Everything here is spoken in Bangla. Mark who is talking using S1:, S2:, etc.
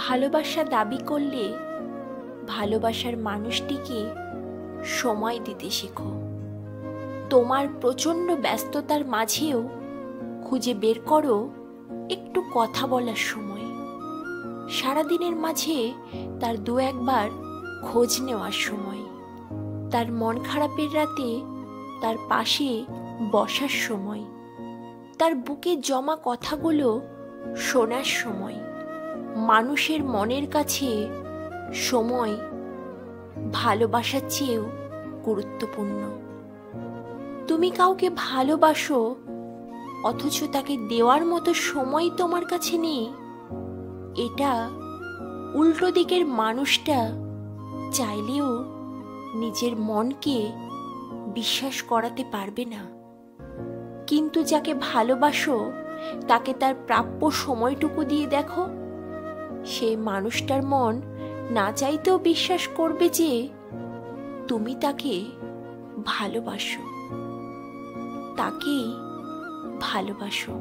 S1: ভালোবাসা দাবি করলে ভালোবাসার মানুষটিকে সময় দিতে শেখো। তোমার প্রচণ্ড ব্যস্ততার মাঝেও খুঁজে বের করো একটু কথা বলার সময়। সারাদিনের মাঝে তার দু একবার খোঁজ নেওয়ার সময়, তার মন খারাপের রাতে তার পাশে বসার সময়, তার বুকে জমা কথাগুলো শোনার সময়। মানুষের মনের কাছে সময় ভালোবাসার চেয়েও গুরুত্বপূর্ণ। তুমি কাউকে ভালোবাসো অথচ তাকে দেওয়ার মতো সময় তোমার কাছে নেই, এটা উল্টো দিকের মানুষটা চাইলেও নিজের মনকে বিশ্বাস করাতে পারবে না। কিন্তু যাকে ভালোবাসো তাকে তার প্রাপ্য সময়টুকু দিয়ে দেখো, সেই মানুষটার মন না চাইতেও বিশ্বাস করবে যে তুমি তাকে ভালোবাসো, তাকেই ভালোবাসো।